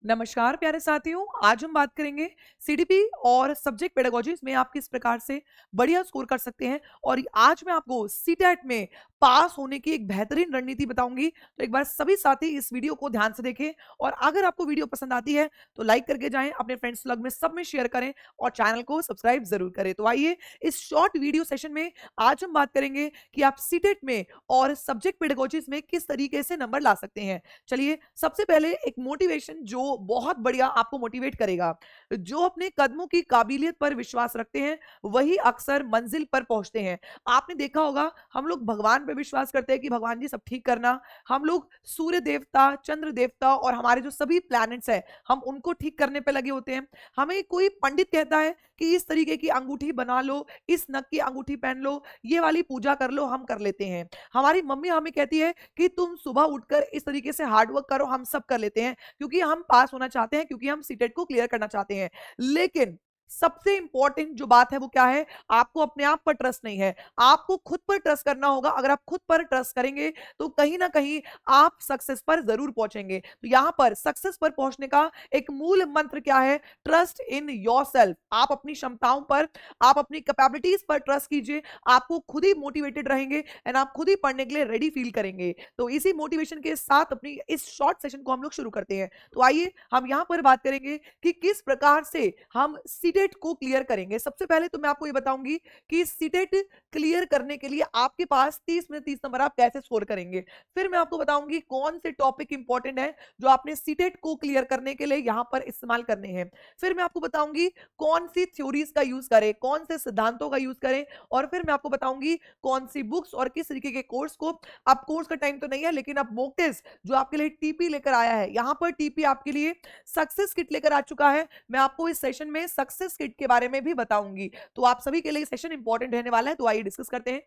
नमस्कार प्यारे साथियों। आज हम बात करेंगे सीडीपी और सब्जेक्ट पेडागोजीज में आप किस प्रकार से बढ़िया स्कोर कर सकते हैं। और आज मैं आपको सीटेट में पास होने की एक बेहतरीन रणनीति बताऊंगी। तो एक बार सभी साथी इस वीडियो को ध्यान से देखें और अगर आपको वीडियो पसंद आती है तो लाइक करके जाएं, अपने फ्रेंड्स लग में सब में शेयर करें और चैनल को सब्सक्राइब जरूर करें। तो आइए इस शॉर्ट वीडियो सेशन में आज हम बात करेंगे कि आप सीटेट में और सब्जेक्ट पेडागोजीज में किस तरीके से नंबर ला सकते हैं। चलिए सबसे पहले एक मोटिवेशन जो बहुत बढ़िया आपको मोटिवेट करेगा। जो अपने कदमों की काबिलियत पर विश्वास रखते हैं वही अक्सर मंजिल पर पहुंचते हैं। आपने देखा होगा हम लोग भगवान पे विश्वास करते हैं कि भगवान जी सब ठीक करना। हम लोग सूर्य देवता, चंद्र देवता और हमारे जो सभी प्लैनेट्स हैं हम उनको ठीक करने पे लगे होते हैं। हमें कोई पंडित कहता है कि इस तरीके की अंगूठी बना लो, इस नग की अंगूठी पहन लो, ये वाली पूजा कर लो, हम कर लेते हैं। हमारी मम्मी हमें कहती है कि तुम सुबह उठकर इस तरीके से हार्ड वर्क करो, हम सब कर लेते हैं क्योंकि हम पास होना चाहते हैं, क्योंकि हम सीटेट को क्लियर करना चाहते हैं। लेकिन सबसे इंपॉर्टेंट जो बात है वो क्या है, आपको अपने आप पर ट्रस्ट नहीं है, आपको खुद पर ट्रस्ट करना होगा। अगर आप खुद पर ट्रस्ट करेंगे तो कहीं ना कहीं आप सक्सेस पर जरूर पहुंचेंगे। तो यहां पर सक्सेस पर पहुंचने का एक मूल मंत्र क्या है? Trust in yourself. आप अपनी क्षमताओं पर, आप अपनी कैपेबिलिटीज पर ट्रस्ट कीजिए। आपको खुद ही मोटिवेटेड रहेंगे एंड आप खुद ही पढ़ने के लिए रेडी फील करेंगे। तो इसी मोटिवेशन के साथ अपनी इस शॉर्ट सेशन को हम लोग शुरू करते हैं। तो आइए हम यहां पर बात करेंगे कि किस प्रकार से हम सीटेट को क्लियर करेंगे। सबसे पहले तो मैं आपको ये बताऊंगी कि सीटेट क्लियर करने के लिए आपके पास 30 में 30 नंबर आप कैसे स्कोर करेंगे। फिर मैं आपको बताऊंगी कौन से टॉपिक इंपॉर्टेंट है जो आपने सीटेट को क्लियर करने के लिए यहां पर इस्तेमाल करने हैं। फिर मैं आपको बताऊंगी कौन सी थ्योरीज का यूज करें, कौन से सिद्धांतों का यूज करें। और फिर मैं आपको बताऊंगी कौन सी बुक्स और किस तरीके के कोर्स को, अब कोर्स का टाइम तो नहीं है लेकिन अब मॉक टेस्ट जो आपके लिए टीपी लेकर आया है, यहां पर टीपी आपके लिए सक्सेस किट लेकर आ चुका है। मैं आपको इस सेशन में सक्सेस किट के बारे में भी बताऊंगी। तो आप सभी के लिए सेशन इंपॉर्टेंट रहने वाला है। तो आइए डिस्कस करते हैं।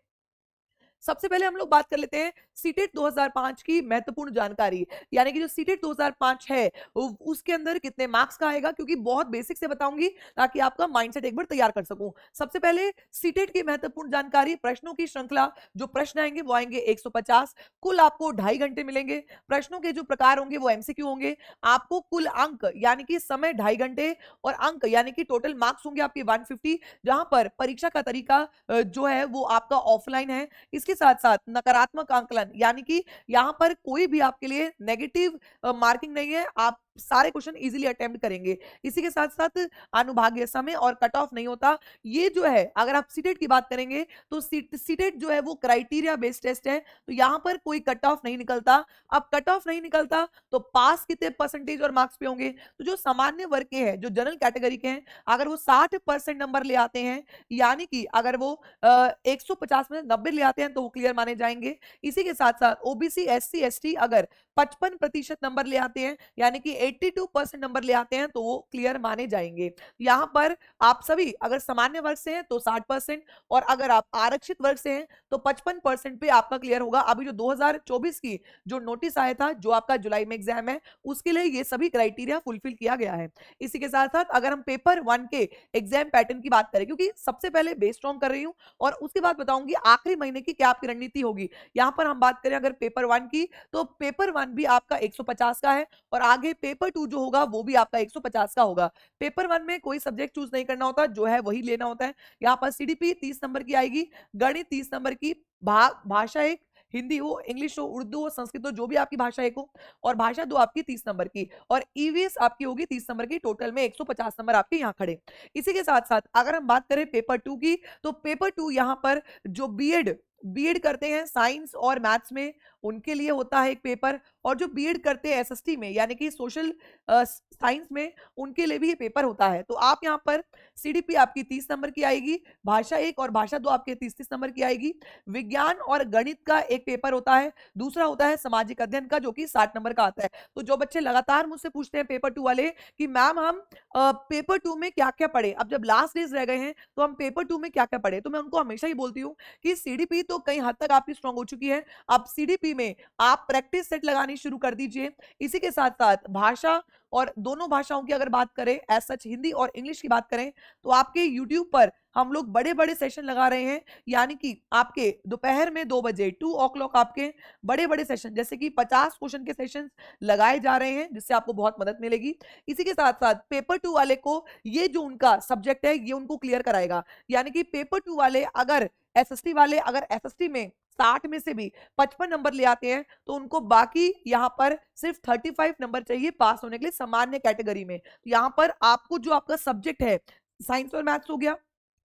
सबसे पहले हम लोग बात कर लेते हैं सीटेट 2005 की महत्वपूर्ण जानकारी, यानी कि जो सीटेट 2005 है उसके अंदर कितने मार्क्स का आएगा, क्योंकि बहुत बेसिक से बताऊंगी ताकि आपका माइंडसेट एक बार तैयार कर सकूं। सबसे पहले सीटेट की महत्वपूर्ण जानकारी, प्रश्नों की श्रृंखला, जो प्रश्न आएंगे वो आएंगे 150। कुल आपको 2.5 घंटे मिलेंगे। प्रश्नों के जो प्रकार होंगे वो एमसीक्यू होंगे। आपको कुल अंक यानी कि समय 2.5 घंटे और अंक यानी कि टोटल मार्क्स होंगे आपके 150। जहां पर परीक्षा का तरीका जो है वो आपका ऑफलाइन है। इसके साथ साथ नकारात्मक आंकलन, यानी कि यहां पर कोई भी आपके लिए नेगेटिव मार्किंग नहीं है, आप सारे क्वेश्चन इजीली अटेम्प्ट करेंगे। इसी के साथ साथ अनुभागीय समय और कट ऑफ नहीं होता। ये जो है अगर आप सीटेट की बात करेंगे तो सीटेट जो है वो क्राइटेरिया बेस्ड टेस्ट है, तो यहां पर कोई कट ऑफ नहीं निकलता। अब कट ऑफ नहीं निकलता तो पास कितने परसेंटेज और मार्क्स पे होंगे? तो जो सामान्य वर्ग के हैं, जो जनरल कैटेगरी के हैं, अगर वो 60% नंबर ले आते हैं, यानी कि अगर वो 150 में 90 ले आते हैं तो वो क्लियर माने जाएंगे। इसी के साथ साथ ओबीसी, एससी, एसटी अगर 55% नंबर ले आते हैं, यानी कि 82% नंबर ले आते हैं, तो वो क्लियर माने जाएंगे। यहां पर आप सभी अगर सामान्य वर्ग से हैं तो 60%, और अगर आप आरक्षित वर्ग से हैं तो 55% पे आपका क्लियर होगा। अभी जो 2024 की जो नोटिस आया था, जो आपका जुलाई में एग्जाम है, उसके लिए ये सभी क्राइटेरिया फुलफिल किया गया है। इसी के साथ साथ अगर हम पेपर 1 के एग्जाम पैटर्न की बात करें, क्योंकि सबसे पहले बेस स्ट्रॉन्ग कर रही हूं और उसके बाद बताऊंगी आखिरी महीने की क्या आपकी रणनीति होगी। यहां पर हम बात करें अगर पेपर 1 की, तो पेपर 1 भी आपका 150 का है और आगे पेपर 2 जो होगा वो भी आपका 150 का होगा। पेपर 1 में कोई सब्जेक्ट चूज नहीं करना होता, जो है वही लेना होता है। यहां पर सीडीपी 30 नंबर की आएगी, गणित 30 नंबर की, भाषा एक, हिंदी हो, इंग्लिश हो, उर्दू हो, संस्कृत हो, जो भी आपकी भाषा एक हो, और भाषा 2 आपकी 30 नंबर की, और ईवीएस आपकी होगी 30 नंबर की। टोटल में 150 नंबर आपके यहाँ खड़े। इसी के साथ साथ अगर हम बात करें पेपर 2 की, तो पेपर 2 यहाँ पर जो बीएड बीएड करते हैं साइंस और मैथ्स में, उनके लिए होता है एक पेपर, और जो बीएड करते हैं एसएसटी में यानी कि सोशल साइंस में, उनके लिए भी ये पेपर होता है। तो आप यहाँ पर सीडीपी आपकी 30 नंबर की आएगी, भाषा 1 और भाषा 2 आपके 30-30 नंबर की आएगी। विज्ञान और गणित का एक पेपर होता है, दूसरा होता है सामाजिक अध्ययन का, जो कि 60 नंबर का आता है। तो जो बच्चे लगातार मुझसे पूछते हैं पेपर 2 वाले कि मैम हम पेपर 2 में क्या क्या पढ़े, अब जब लास्ट डेज रह गए हैं तो हम पेपर 2 में क्या क्या पढ़े, तो मैं उनको हमेशा ही बोलती हूँ कि सीडीपी तो कई हद तक आपकी स्ट्रांग हो चुकी है, अब सीडीपी में आप प्रैक्टिस सेट लगानी शुरू कर दीजिए। इसी के साथ साथ भाषा, और दोनों भाषाओं की अगर बात करें, एज सच हिंदी और इंग्लिश की बात करें, तो आपके यूट्यूब पर हम लोग बड़े बड़े सेशन लगा रहे हैं, यानी कि आपके दोपहर में 2 बजे 2 o'clock आपके बड़े बड़े सेशन जैसे कि 50 क्वेश्चन के सेशन लगाए जा रहे हैं, जिससे आपको बहुत मदद मिलेगी। इसी के साथ साथ पेपर 2 वाले को ये जो उनका सब्जेक्ट है ये उनको क्लियर कराएगा, यानी कि पेपर 2 वाले अगर एसएसटी वाले अगर एसएसटी में 60 में से भी 55 नंबर ले आते हैं तो उनको बाकी यहाँ पर सिर्फ 35 नंबर चाहिए पास होने के लिए सामान्य कैटेगरी में। तो यहाँ पर आपको जो आपका सब्जेक्ट है साइंस और मैथ्स हो गया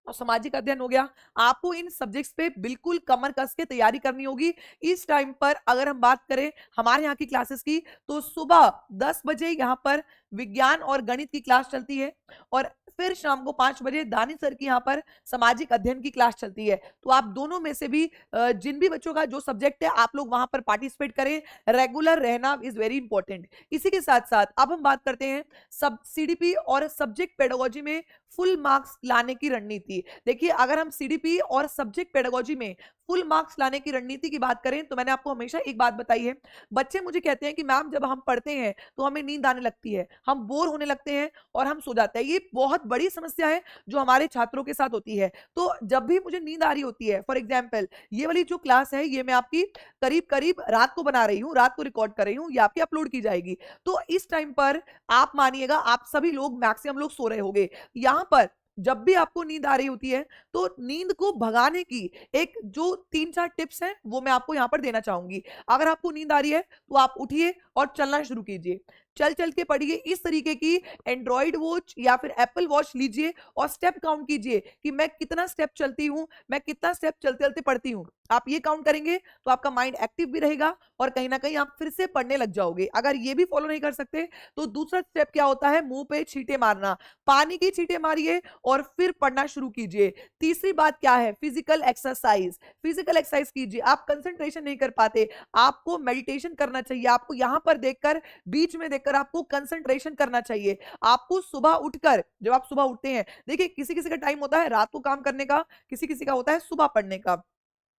और सामाजिक अध्ययन हो गया, आपको इन सब्जेक्ट्स पे बिल्कुल कमर कस के तैयारी करनी होगी। इस टाइम पर अगर हम बात करें हमारे यहाँ की क्लासेस की तो सुबह 10 बजे यहाँ पर विज्ञान और गणित की क्लास चलती है और फिर शाम को 5 बजे दानी सर की यहाँ पर सामाजिक अध्ययन की क्लास चलती है। तो आप दोनों में से भी जिन भी बच्चों का जो सब्जेक्ट है आप लोग वहां पर पार्टिसिपेट करें। रेगुलर रहना इज वेरी इंपॉर्टेंट। इसी के साथ साथ अब हम बात करते हैं सब सीडीपी और सब्जेक्ट पेडागोजी में फुल मार्क्स लाने की रणनीति। देखिए, अगर हम सीडीपी और सब्जेक्ट पेडागोजी में फुल मार्क्स लाने की रणनीति की बात करें तो मैंने आपको हमेशा एक बात बताई है, बच्चे मुझे कहते हैं कि मैम जब हम पढ़ते हैं तो हमें नींद आने लगती है, हम बोर होने लगते हैं और हम सो जाते हैं। ये बहुत बड़ी समस्या है जो हमारे छात्रों के साथ होती है। तो जब भी मुझे नींद आ रही होती है, फॉर एग्जाम्पल ये वाली जो क्लास है ये मैं आपकी करीब करीब रात को बना रही हूँ, रात को रिकॉर्ड कर रही हूँ, ये आपकी अपलोड की जाएगी। तो इस टाइम पर आप मानिएगा आप सभी लोग मैक्सिमम लोग सो रहे होंगे। यहाँ पर जब भी आपको नींद आ रही होती है तो नींद को भगाने की एक जो 3-4 टिप्स हैं वो मैं आपको यहाँ पर देना चाहूंगी। अगर आपको नींद आ रही है तो आप उठिए और चलना शुरू कीजिए, चल चल के पढ़िए। इस तरीके की एंड्रॉइड वॉच या फिर एप्पल वॉच लीजिए और स्टेप काउंट कीजिए कि मैं कितना स्टेप चलती हूँ, मैं कितना स्टेप चलते चलते पढ़ती हूँ। आप ये काउंट करेंगे तो आपका माइंड एक्टिव भी रहेगा और कहीं ना कहीं आप फिर से पढ़ने लग जाओगे। अगर ये भी फॉलो नहीं कर सकते तो दूसरा स्टेप क्या होता है, मुंह पे छींटे मारना, पानी की छींटे मारिए और फिर पढ़ना शुरू कीजिए। तीसरी बात क्या है, फिजिकल एक्सरसाइज। फिजिकल एक्सरसाइज कीजिए। आप कंसंट्रेशन नहीं कर पाते, आपको मेडिटेशन करना चाहिए। आपको यहाँ पर देखकर बीच में देखकर आपको कंसंट्रेशन करना चाहिए। आपको सुबह उठकर, जब आप सुबह उठते हैं, देखिए किसी किसी का टाइम होता है रात को काम करने का, किसी किसी का होता है सुबह पढ़ने का।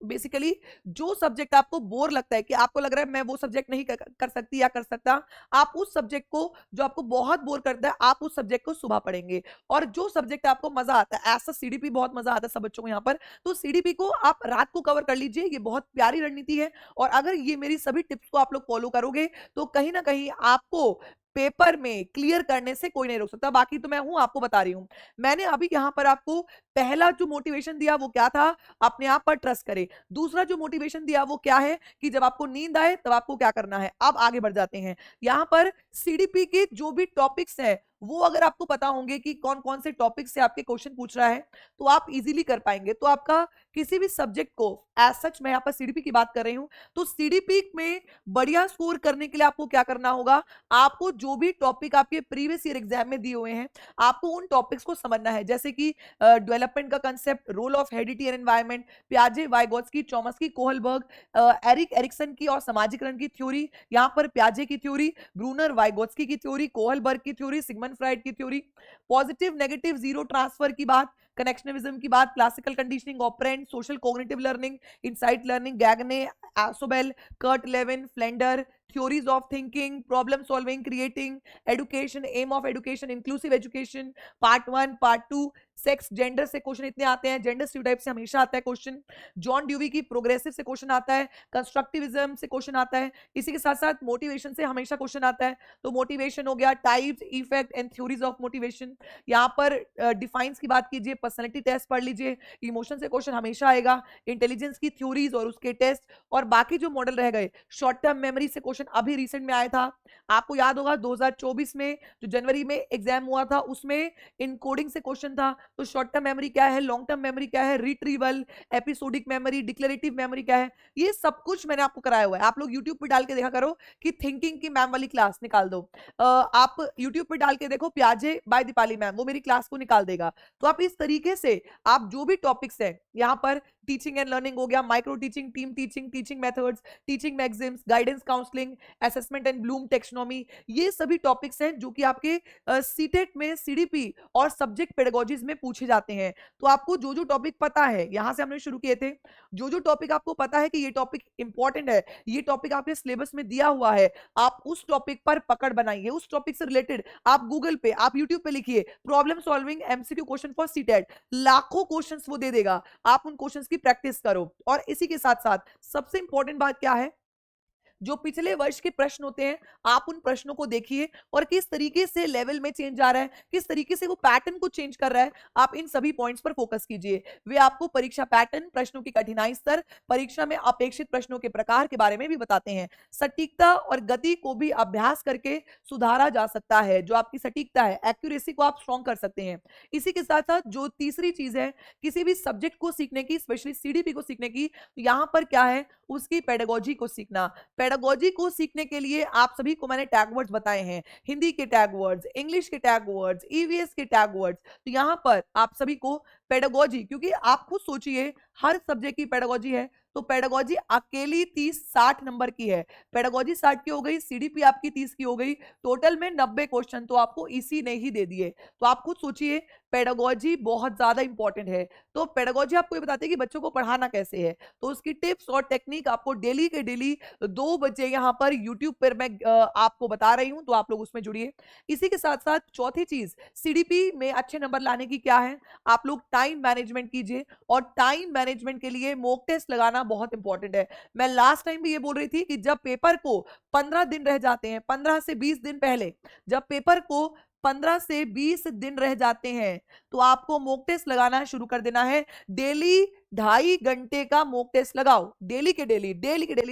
बेसिकली जो सब्जेक्ट आपको बोर लगता है कि आपको लग रहा है मैं वो सब्जेक्ट नहीं कर सकती या कर सकता, आप उस सब्जेक्ट को जो आपको बहुत बोर करता है आप उस सब्जेक्ट को सुबह पढ़ेंगे। और जो सब्जेक्ट आपको मजा आता है, ऐसा सीडीपी बहुत मजा आता है सब बच्चों को यहाँ पर, तो सीडीपी को आप रात को कवर कर लीजिए। ये बहुत प्यारी रणनीति है और अगर ये मेरी सभी टिप्स को आप लोग फॉलो करोगे तो कहीं ना कहीं आपको पेपर में क्लियर करने से कोई नहीं रोक सकता। बाकी तो मैं हूं, आपको बता रही हूं। मैंने अभी यहां पर आपको पहला जो मोटिवेशन दिया वो क्या था, अपने आप पर ट्रस्ट करें। दूसरा जो मोटिवेशन दिया वो क्या है कि जब आपको नींद आए तब आपको क्या करना है। अब आगे बढ़ जाते हैं। यहां पर सीडीपी के जो भी टॉपिक्स हैं वो अगर आपको पता होंगे कि कौन कौन से टॉपिक से आपके क्वेश्चन पूछ रहा है तो आप इजीली कर पाएंगे। तो आपका किसी भी सब्जेक्ट को एज सच, मैं यहाँ पर सीडीपी की बात कर रही हूं, तो सीडीपी में बढ़िया स्कोर करने के लिए आपको क्या करना होगा, आपको जो भी टॉपिक आपके प्रीवियस ईयर एग्जाम में दिए हुए हैं आपको उन टॉपिक्स को समझना है। जैसे कि डेवलपमेंट का concept, role of heredity and environment, प्याजे Vygotsky, Chomsky, Kohlberg, Erik Erikson की और समाजीकरण की थ्योरी, यहाँ पर प्याजे की थ्योरी, ब्रूनर वाइगोत्स्की की थ्योरी, कोहलबर्ग की थ्योरी, सिगमंड फ्राइड की theory, positive negative zero transfer की बात, कनेक्शनिज्म की बात, classical conditioning, operant, social cognitive learning, insight learning, Gagne, Ausubel, Kurt Lewin, Flanders, theories of thinking, problem solving, creating education, aim of education, inclusive education, part 1, part 2, sex gender से question इतने आते हैं, gender stereotype से हमेशा आता है question, John dewy की progressive से क्वेश्चन आता है, कंस्ट्रक्टिविज्म से क्वेश्चन आता है, इसी के साथ साथ मोटिवेशन से हमेशा क्वेश्चन आता है। तो मोटिवेशन हो गया, types, effect and theories of motivation. यहाँ पर डिफाइंस की बात कीजिए, पर्सनैलिटी टेस्ट पढ़ लीजिए, इमोशन से क्वेश्चन हमेशा आएगा, इंटेलिजेंस की थ्योरीज और उसके टेस्ट, और बाकी जो मॉडल रह गए, शॉर्ट टर्म मेमोरी से क्वेश्चन अभी रिसेंट में आया था, आपको याद होगा 2024 में जो जनवरी में एग्जाम हुआ था उसमें इनकोडिंग से क्वेश्चन था। तो शॉर्ट टर्म मेमोरी क्या है, लॉन्ग टर्म मेमोरी क्या है, retrieval, episodic memory, declarative memory क्या है, ये सब कुछ मैंने आपको कराया हुआ है। आप लोग यूट्यूब पे डाल के देखा करो कि थिंकिंग की मैम वाली क्लास निकाल दो, आप यूट्यूब पे डाल के देखो प्याजे बाय दीपाली मैम, वो मेरी क्लास को निकाल देगा। तो आप इस तरीके से आप जो भी टॉपिक्स हैं यहाँ पर टीचिंग एंड लर्निंग हो गया, micro teaching, team teaching, teaching methods, teaching maxims, guidance counselling, assessment and Bloom taxonomy, ये सभी टॉपिक्स हैं जो कि आपके सीटेट में सीडीपी और सब्जेक्ट पेडागोजीज में पूछे जाते हैं। तो आपको जो जो टॉपिक पता है, यहां से हमने शुरू किए थे, जो जो टॉपिक आपको पता है कि ये टॉपिक इंपॉर्टेंट है, ये टॉपिक आपके सिलेबस में दिया हुआ है, आप उस टॉपिक पर पकड़ बनाइए। उस टॉपिक से रिलेटेड आप गूगल पे, आप यूट्यूब पे लिखिए problem solving MCQ question for CTET, लाखों क्वेश्चंस वो दे देगा, आप उन क्वेश्चंस की प्रैक्टिस करो। और इसी के साथ साथ सबसे इंपॉर्टेंट बात क्या है, जो पिछले वर्ष के प्रश्न होते हैं, आप उन प्रश्नों को देखिए और किस तरीके से लेवल में चेंज आ रहा है, किस तरीके से वो पैटर्न को चेंज कर रहा है, आप इन सभी पॉइंट्स पर फोकस कीजिए। वे आपको परीक्षा पैटर्न, प्रश्नों की कठिनाई स्तर, परीक्षा में अपेक्षित प्रश्नों के प्रकार के बारे में भी बताते हैं। सटीकता और गति को भी अभ्यास करके सुधारा जा सकता है। जो आपकी सटीकता है, एक्यूरेसी को आप स्ट्रॉन्ग कर सकते हैं। इसी के साथ साथ जो तीसरी चीज है, किसी भी सब्जेक्ट को सीखने की, स्पेशली सीडीपी को सीखने की, तो यहां पर क्या है, उसकी पेडागोजी को सीखना। पेडागोजी को सीखने के लिए आप सभी को मैंने टैग वर्ड्स बताए हैं, हिंदी के टैग वर्ड्स, इंग्लिश के टैग वर्ड्स, ईवीएस के टैग वर्ड्स। तो यहां पर आप सभी को पेडागोजी, क्योंकि आप खुद सोचिए हर सब्जेक्ट की पेडागोजी है, तो पेडागोजी अकेली 30-60 नंबर की है। पेडागोजी 60 की हो गई, सीडीपी आपकी 30 की हो गई, टोटल में 90 क्वेश्चन तो आपको इसी ने ही दे दिए। तो आप खुद सोचिए, पेडागोजी बहुत ज्यादा इंपॉर्टेंट है। तो पेडागोजी आपको ये बताते हैं कि बच्चों को पढ़ाना कैसे है, तो उसकी टिप्स और टेक्निक आपको डेली के डेली 2 बजे यहाँ पर यूट्यूब पर मैं आपको बता रही हूँ, तो आप लोग उसमें जुड़िए। इसी के साथ साथ चौथी चीज, सीडीपी में अच्छे नंबर लाने की क्या है, आप लोग टाइम मैनेजमेंट कीजिए, और टाइम मैनेजमेंट के लिए मॉक टेस्ट लगाना बहुत इंपॉर्टेंट है। मैं लास्ट टाइम भी ये बोल रही थी कि जब पेपर को 15 दिन रह जाते हैं, 15 से 20 दिन पहले, जब पेपर को 15 से 20 दिन रह जाते हैं, तो आपको मॉक टेस्ट लगाना शुरू कर देना है। डेली 2.5 घंटे का मॉक टेस्ट लगाओ, डेली के डेली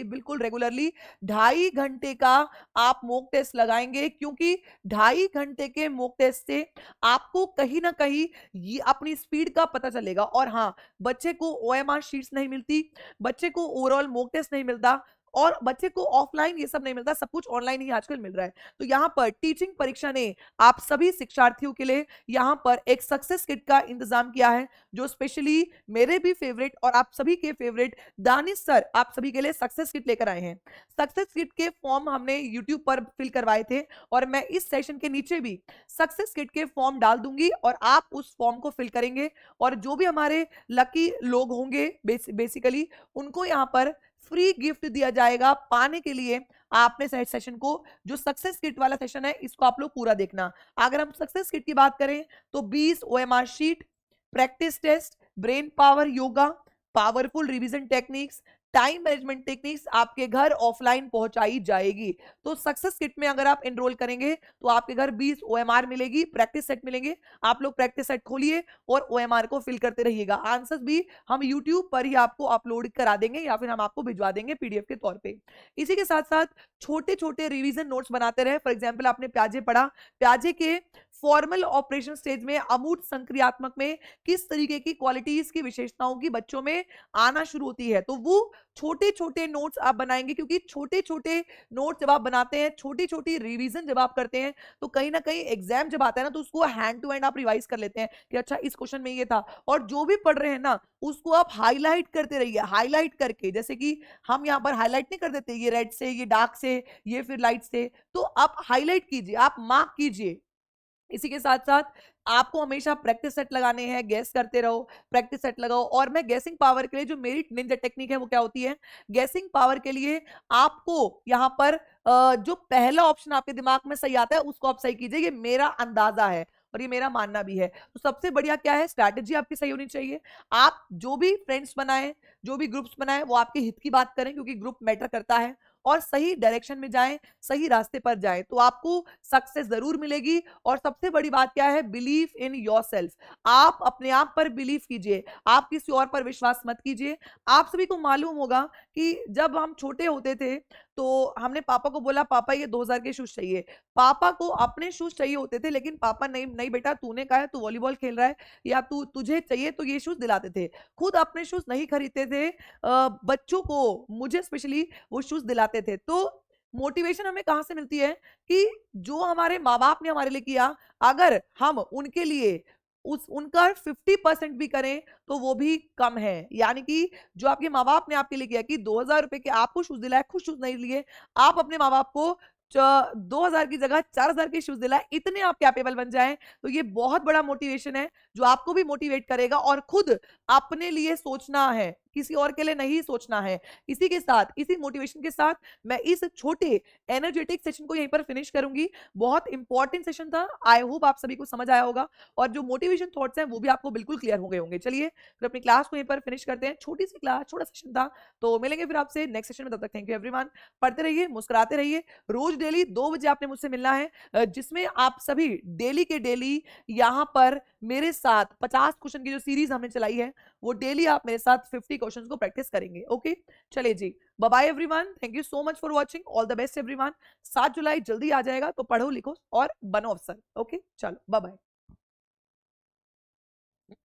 बिल्कुल रेगुलरली 2.5 घंटे का आप मॉक टेस्ट लगाएंगे, क्योंकि 2.5 घंटे के मॉक टेस्ट से आपको कहीं ना कहीं ये अपनी स्पीड का पता चलेगा। और हाँ, बच्चे को ओएमआर शीट्स नहीं मिलती, बच्चे को ओवरऑल मॉक टेस्ट नहीं मिलता, और बच्चे को ऑफलाइन ये सब नहीं मिलता, सब कुछ ऑनलाइन ही आजकल मिल रहा है। तो यहाँ पर टीचिंग परीक्षा ने आप सभी शिक्षार्थियों के लिए यहाँ पर एक सक्सेस किट का इंतजाम किया है, जो स्पेशली मेरे भी फेवरेट और आप सभी के फेवरेट दानिश सर आप सभी के लिए सक्सेस किट लेकर आए हैं। सक्सेस किट के फॉर्म हमने यूट्यूब पर फिल करवाए थे, और मैं इस सेशन के नीचे भी सक्सेस किट के फॉर्म डाल दूंगी, और आप उस फॉर्म को फिल करेंगे, और जो भी हमारे लकी लोग होंगे बेसिकली उनको यहाँ पर फ्री गिफ्ट दिया जाएगा। पाने के लिए आपने सेशन को, जो सक्सेस किट वाला सेशन है, इसको आप लोग पूरा देखना। अगर हम सक्सेस किट की बात करें तो 20 OMR sheet, practice test, brain power yoga, powerful revision techniques, time management techniques आपके घर ऑफलाइन पहुंचाई जाएगी। तो सक्सेस किट में अगर आप एनरोल करेंगे तो आपके घर 20 ओएमआर मिलेगी, प्रैक्टिस सेट मिलेंगे। आप लोग प्रैक्टिस सेट खोलिए और ओएमआर को फिल करते रहिएगा। आंसर्स भी हम यूट्यूब पर ही आपको अपलोड करा देंगे, या फिर हम आपको भिजवा देंगे पीडीएफ के तौर पे। इसी के साथ साथ छोटे छोटे रिवीजन नोट्स बनाते रहे। फॉर एग्जाम्पल, आपने प्याजे पढ़ा, प्याजे के फॉर्मल ऑपरेशन स्टेज में अमूर्त संक्रियात्मक में किस तरीके की क्वालिटीज की विशेषताओं की बच्चों में आना शुरू होती है, तो वो छोटे छोटे नोट्स आप बनाएंगे। क्योंकि छोटे छोटे नोट्स जब आप बनाते हैं, छोटी छोटी रिवीजन जब आप करते हैं, तो कहीं ना कहीं एग्जाम जब आता है ना, तो उसको हैंड टू हैंड आप रिवाइज कर लेते हैं कि अच्छा इस क्वेश्चन में ये था। और जो भी पढ़ रहे हैं ना, उसको आप हाईलाइट करते रहिए, हाईलाइट करके, जैसे कि हम यहाँ पर हाईलाइट नहीं कर देते, ये रेड से, ये डार्क से, ये फिर लाइट से, तो आप हाईलाइट कीजिए, आप मार्क कीजिए। इसी के साथ साथ आपको हमेशा प्रैक्टिस सेट लगाने हैं, गैस करते रहो, प्रैक्टिस सेट लगाओ। और मैं गैसिंग पावर के लिए जो मेरी निंजा टेक्निक है वो क्या होती है, गैसिंग पावर के लिए आपको यहाँ पर जो पहला ऑप्शन आपके दिमाग में सही आता है उसको आप सही कीजिए, ये मेरा अंदाजा है और ये मेरा मानना भी है। तो सबसे बढ़िया क्या है, स्ट्रैटेजी आपकी सही होनी चाहिए। आप जो भी फ्रेंड्स बनाए, जो भी ग्रुप्स बनाए, वो आपके हित की बात करें, क्योंकि ग्रुप मैटर करता है, और सही डायरेक्शन में जाएं, सही रास्ते पर जाएं, तो आपको सक्सेस जरूर मिलेगी। और सबसे बड़ी बात क्या है, बिलीव इन योरसेल्फ। आप अपने आप पर बिलीव कीजिए, आप किसी और पर विश्वास मत कीजिए। आप सभी को मालूम होगा कि जब हम छोटे होते थे तो हमने पापा को बोला, पापा ये 2000 के शूज चाहिए। पापा को अपने शूज चाहिए होते थे, लेकिन पापा नहीं नहीं बेटा, तूने कहा है तू वॉलीबॉल खेल रहा है, या तुझे चाहिए तो ये शूज दिलाते थे। खुद अपने शूज नहीं खरीदते थे, बच्चों को, मुझे स्पेशली वो शूज दिलाते थे। तो मोटिवेशन हमें कहां से मिलती है कि जो हमारे माँ बाप ने हमारे लिए किया, अगर हम उनके लिए उस उनका 50% भी करें तो वो भी कम है। यानी कि जो आपके माँ बाप ने आपके लिए किया कि 2000 रुपए के आपको शूज दिलाए, खुद शूज नहीं लिए, आप अपने माँ बाप को 2000 की जगह 4000 के शूज दिलाए, इतने आप कैपेबल बन जाएं, तो ये बहुत बड़ा मोटिवेशन है जो आपको भी मोटिवेट करेगा और खुद अपने लिए सोचना है, किसी और के लिए नहीं सोचना है। इसी के साथ, इसी मोटिवेशन के साथ मैं इस छोटे एनर्जेटिक सेशन को यहीं पर फिनिश करूंगी। बहुत इंपॉर्टेंट सेशन था, आई होप आप सभी को समझ आया होगा और जो मोटिवेशन थॉट्स हैं वो भी आपको बिल्कुल क्लियर हो गए होंगे। चलिए फिर अपनी क्लास को यहीं पर फिनिश करते हैं। छोटी सी क्लास, छोटा सेशन था, तो मिलेंगे फिर आपसे नेक्स्ट सेशन में। तब तक थैंक यू एवरीवन। पढ़ते रहिए, मुस्कुराते रहिए। रोज डेली 2 बजे आपने मुझसे मिलना है, जिसमें आप सभी डेली के डेली यहाँ पर मेरे साथ 50 क्वेश्चन की जो सीरीज हमने चलाई है वो डेली आप मेरे साथ 50 क्वेश्चंस को प्रैक्टिस करेंगे। ओके, चलिए जी, bye bye everyone, thank you so much for watching, all the best everyone. 7 जुलाई जल्दी आ जाएगा, तो पढ़ो लिखो और बनो अफसर। ओके, चलो बाय बाय।